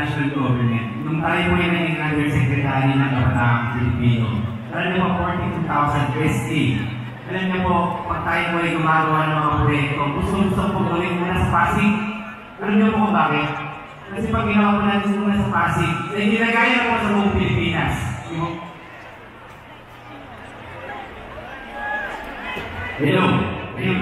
national government. Nung tayo po yung naging undersecretary ng Kapataang Pilipino, alam niyo po, 42,000 SA. Alam niyo po, pag tayo po ay gumagawa ng mga proyekto, gusto po ulit muna sa Pasig. Alam niyo po kung bakit? Kasi pag ginawa po natin muna sa Pasig, ay ginagaya po sa buong Pilipinas. Hello. Ayun.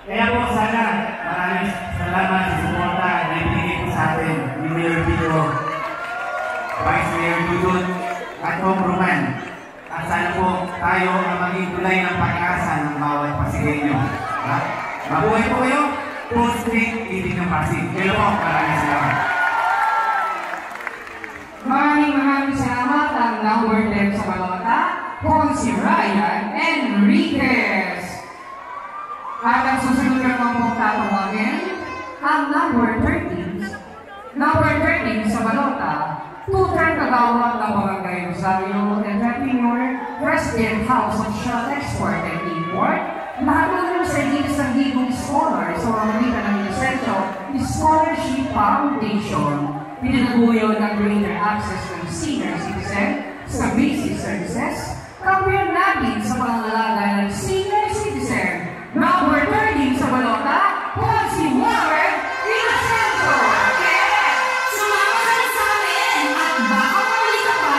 Kaya po sana, maraming salamat sa suporta na ibigay po sa atin ni Mayor Pito, Vice Mayor Dudut, at Congressman. At sana po tayo ang maging tulay ng pag-asa ng bawat Pasigenyo. Mabuhay po kayo, full street, ibig ng Pasig. Hello po, maraming salamat. Maraming salamat ang number 10 sa Balota, kung si Ryan Enriquez. At ang susunod naman pong tatawagin, ang number 13 sa Balota, two-term kagawad ng Barangay Rosario and Your President House of Shell Export and Import, nakatulong sa isang scholars sa pamamagitan ng Essential Scholarship Foundation. Pinagbuyo ng greater access ng senior citizen sa basic services, kampiyon natin sa pangangalaga ng senior citizen. Number 13 sa Balota, kung si Warren Inocencio. Sumama ka na sa amin at baka mawali ka pa.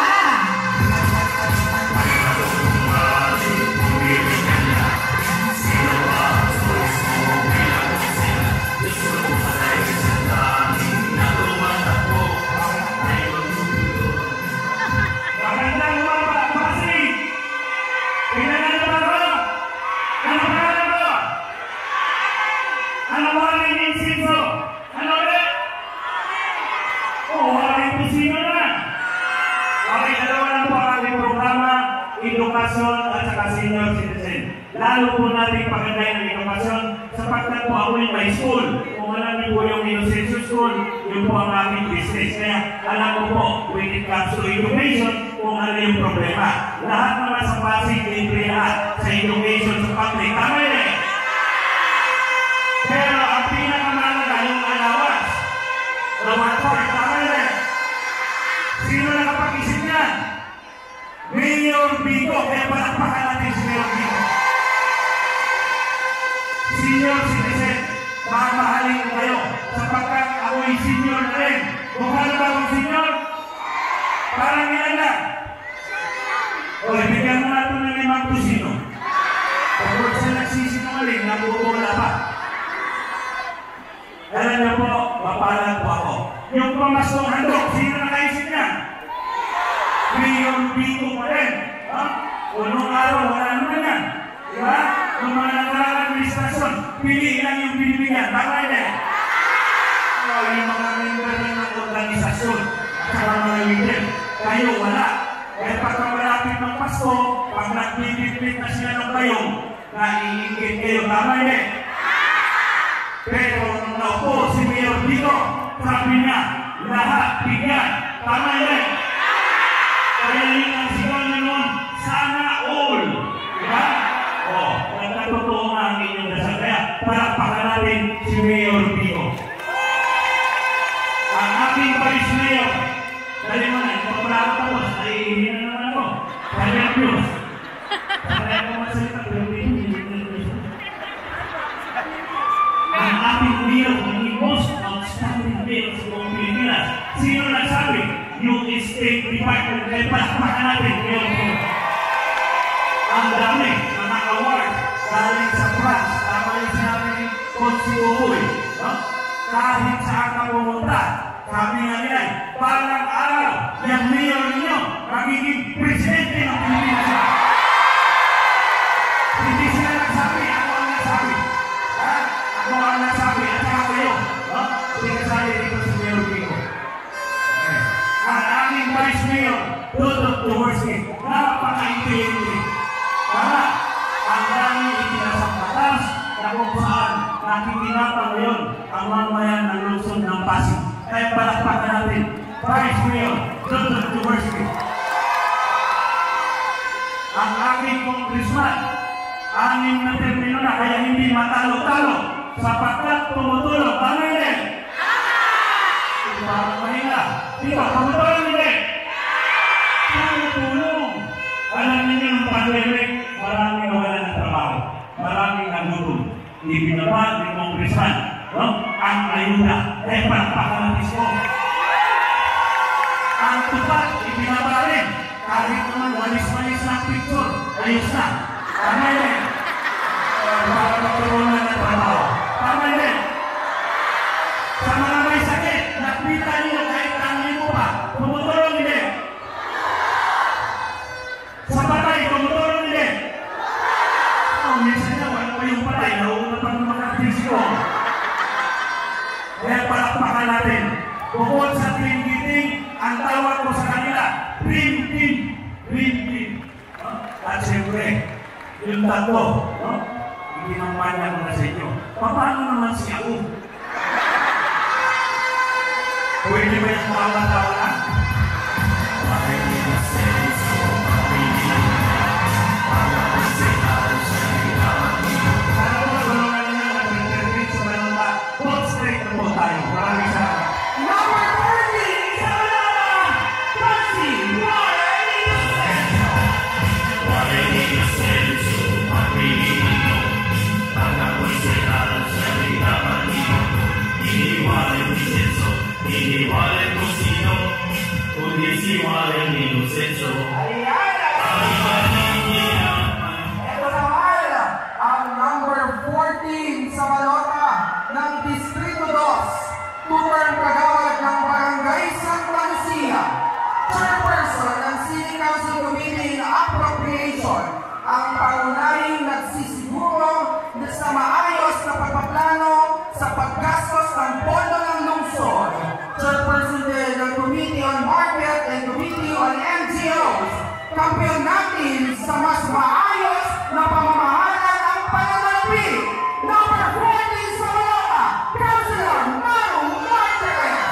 Edukasyon at saka senior citizen. Lalo po natin pagandahin ng edukasyon sapagkat po ako yung may school. Kung alam niyo po yung Inocencio School, yun po ang aking business. Kaya alam ko po, when it comes to education, kung ano yung problema. Lahat naman sa Pasig, libre lahat sa education sa public. Tama yun eh. Pero ang pinakamalaga yung allowance. Allowance for, tama yun eh. Sino nakapag-isip yan? Mayor Vico, kaya palakpakan natin si Mayor Vico. Senior citizen, mamahalin ko kayo sapagkat ako'y senior na rin. Mukha na ba akong senior? Parang yan lang. O, ibigyan mo natin ng 5 kusino. Pagod siya nagsisinungaling, nabubola pa. Alam niyo po, mapalan po ako. Yung pamastong handok, sino nakaisip niya? Mayor Vico pa rin. Unong araw, wala naman yan. Diba? Kung mga nakarang administrasyon, pili lang yung binibigyan. Tama yun eh. Yung mga member ng organisasyon at saka mga leader, kayo wala. Kaya pagka malapit ng Pasko, pag nagbibiglit na sila ng bayong, naiingit kayo. Tama yun eh. Pero nung naupo si Mayor Vico, sabi niya, lahat bigyan. Tama yun eh. Kaya yun ang sigaw niya noon, sana all. Diba? O, nagkatotoo nga ang inyong dasal. Kaya palakpakan natin si Mayor Vico. Ang aking Vice Mayor, dali mo na, ito pala ako tapos, naiihin na naman ako. Kaya Diyos. Kaya ako masalita, pero ang ating mayor, ang most outstanding mayor sa buong Pilipinas. Sino nagsabi? Yung State Department, kaya palakpakan natin. Ang dami ng mga awards galing sa France. Tama yung sinabi ni Consi Uboy. Kahit saan ka pumunta, sabi nga nila, parang araw, yung mayor ninyo, magiging presidente ng Pilipinas. Hindi sila nagsabi, ako ang nagsabi. Ako ang nagsabi, at saka kayo. Sinasabi dito si Mayor Vico. Ang aming Vice Mayor, Dudut Dumarsky, napaka-intelligent. Tama, ang daming itinasang batas na kung saan nakikinapang ngayon ang mamayan ng lungsod ng Pasig. Kaya palakpakan natin, Vice Mayor, Dudut Dumarsky. Ang aking congressman, 6 na termino na, kaya hindi matalo-talo sapagkat tumutulong. Tama yun eh? Parang mahina. Dito, tumutulong hindi. Tumutulong. Alam niyo yung pandemic, maraming nawalan ng trabaho. Maraming nagutom. Hindi binaba, hindi kongresan. No? Ang ayuda. Eh, palakpakan ng isko. Ang tupat, ibinaba rin. Kahit naman walis-walis na picture, ayos na. Tama yun. Para magtulungan ng trabaho. Tama yun. Sa mga may sakit, nakita niyo kahit tangin mo pa, tumutulong hindi. Sa patay, tumutulong hindi. Minsan na, wala pa yung patay, nauna pa ng mga fisiko. Kaya palakpakan natin. Bukod sa dream meeting, ang tawag ko sa kanila, dream team. Dream team. At siyempre, yung tatlo, no? Hindi nampanya ko na sa inyo. Paano naman si ako? Pwede ba yung tawa-tawa na? ang pangunahing nagsisiguro sa maayos na pagpaplano sa paggastos ng pondo ng lungsod. Chairperson din ng Committee on Market and Committee on NGOs. Kampiyon natin sa mas maayos na pamamahala ng pananalapi. Number 14 sa Malota, Councilor Maru Marquez.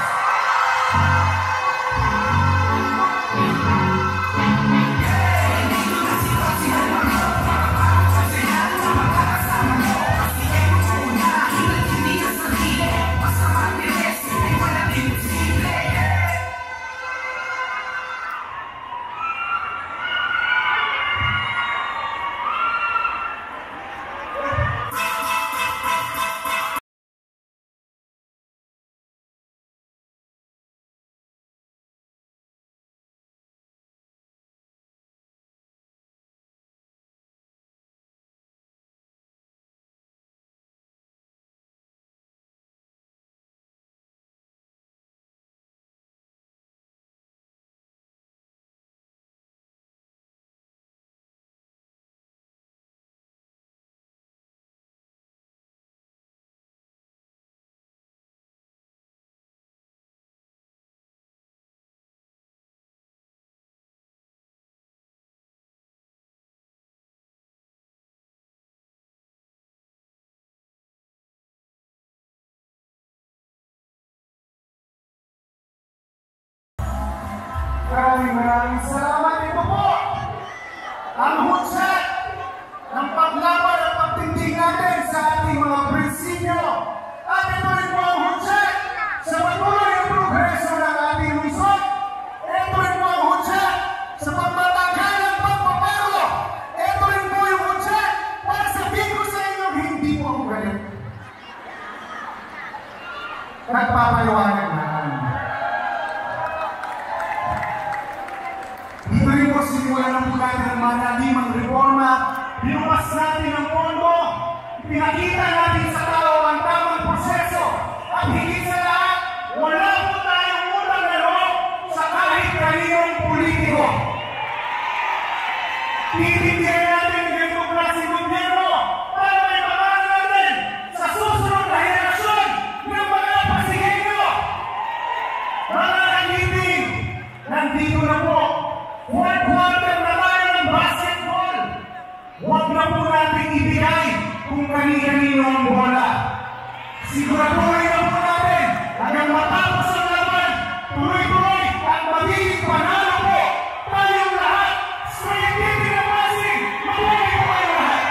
Maraming salamat. Ito po ang hunsat ng paglaban at pagtindig natin sa ating mga prinsipyo. At ito rin po ang hunsat sa patuloy ang progreso ng ating lungsod. Ito rin po ang hunsat sa pagmatagal ng pagpapago. Ito rin po yung hunsat para sabihin ko sa inyo, hindi po ako galit. Nagpapaliwanag na. Dito rin po simulan ng natin ang manalimang reforma. Binukas natin ang pondo. Pinakita natin sa tao ang tamang proseso. At higit sa lahat, wala po tayong utang na loob sa kahit kaninong politiko. Titindihan natin ang ganitong klaseng gobyerno para may pangalan natin sa susunod na henerasyon ng mga Pasigueño. Mga kalibing, nandito na po. Quarter na tayo ng basketball. Huwag na po natin ibigay kung kani-kanino ang bola. Siguraduhin na po natin hanggang matapos ang laban, tuloy-tuloy at magiging panalo po tayong lahat. Spaghetti na Pasig, mabuhay po kayo lahat.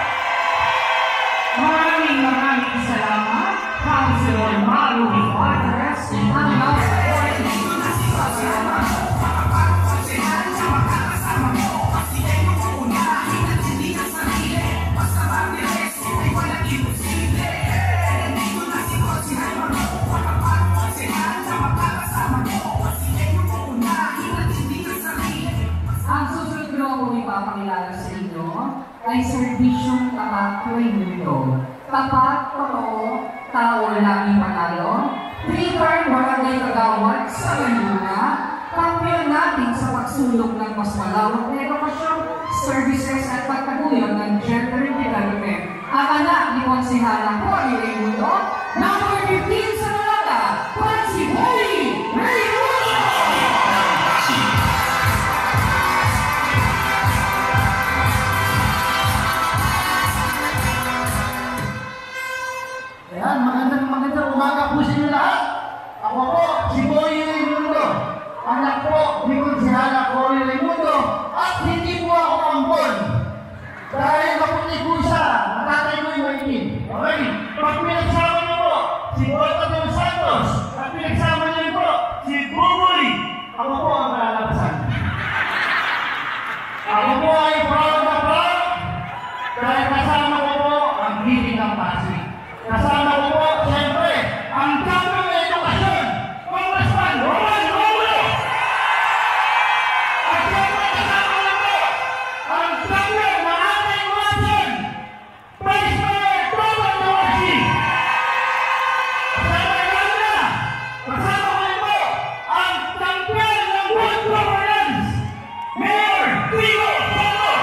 Maraming salamat, Councilor Maru Marquez, ang ipapakilala sa inyo ay serbisyong tapat Raimundo. Tapat, totoo, tao laging manalo, 3-term barangay kagawad sa Laguna, kampiyon natin sa pagsulong ng mas malawak na edukasyon, services at pagtaguyod ng gender development. Ang anak ni Konsehala Cory Raimundo, number 15 sa Malata, Pansy Holy Raimundo! Ayan, magandang umaga po sa inyo lahat. Ako po, si Boy Raimundo. Anak po ni Konsehala Cory Raimundo. At hindi po ako ampon. Dahil maputi po siya, natatay ko yung maitin. Okay? Pag pinagsama niyo po, si Boy Tadong Santos. At pinagsama niyo po, si Buboy. Ako po ang malalabasan. Ako po ay proud na proud. Dahil kasama ko po ang hiling ng Pasig. Kasama ko po, siyempre, ang champion ng edukasyon, Congressman Roman Romulo. At siyempre, kasama ko po, ang champion ng ating Watson, Vice Mayor Toman Nawasi. Kasama ko po, ang champion ng good governance, Mayor Tito Soto.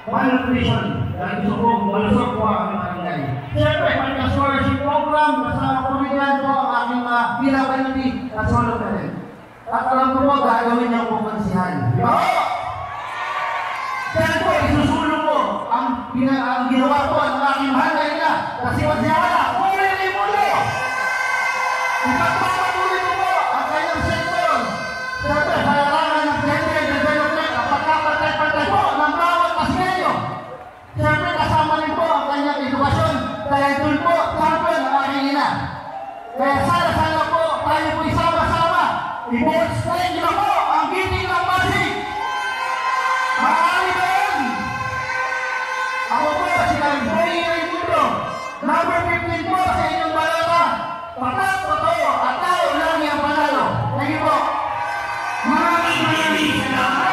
Malnutrition dan gusto ko malusog po ang kanilay. Siyempre, pagka-scholarship program, kasama ko rin yan po ang aking pinapaliti at solo ka rin. At alam ko po, gagawin niya po konsihan. Di ba? Kaya po, isusulong ko ang ginawa ko ng aking mahal na ina. Kasi Konsehala Cory Raimundo! Ipagpapatuloy ko po ang kanyang sektor. Siyempre, sa larangan ng gender development at pagkapatay-patay po ng bawat Pasigueño. Siyempre, kasama rin po ang kanyang edukasyon. Kaya doon po, champion ang aking ina. Kaya sana po, tayo po isama-sama. I-explain nyo po ang giting ng Pasig. Maaari ba yun? Ako po, si Boy Raimundo. Number 15 po sa inyong balota. Tapat, totoo, at tao lang yung panalo. Thank you po. Maraming salamat!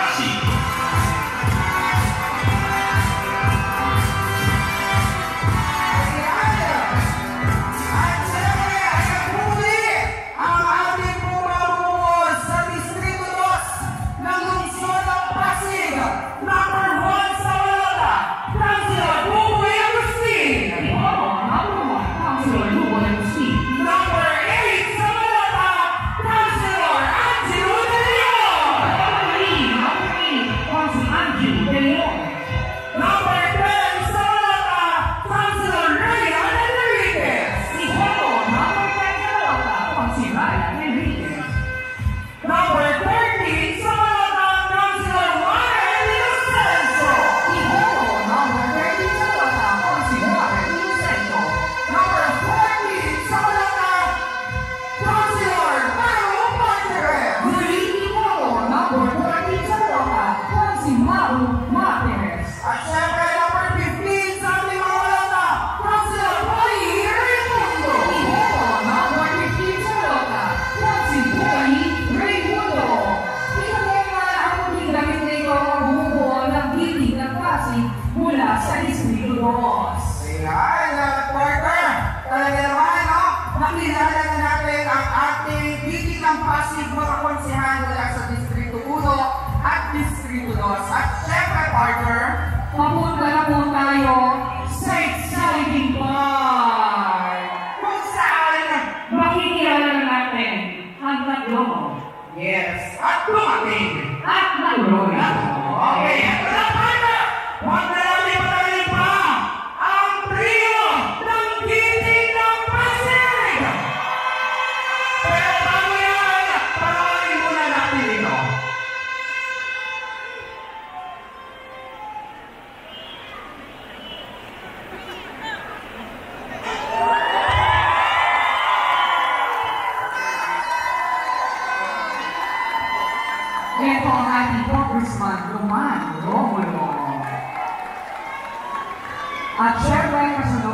Pasig mga konsehan mula sa Distrito 1 at Distrito 2. At syempre, partner, Papunta na po tayo sa exciting part! kung saan Makikilala na natin ang tatlo yes, at dumating. at naluloy. Okay, ito na partner! Huwag na natin patagalin pa ang trio ng giting ng Pasig! Pero bago yan, patagalin muna natin ito. Ito ang ating Congressman Roman Romulo. At syempre, kasunod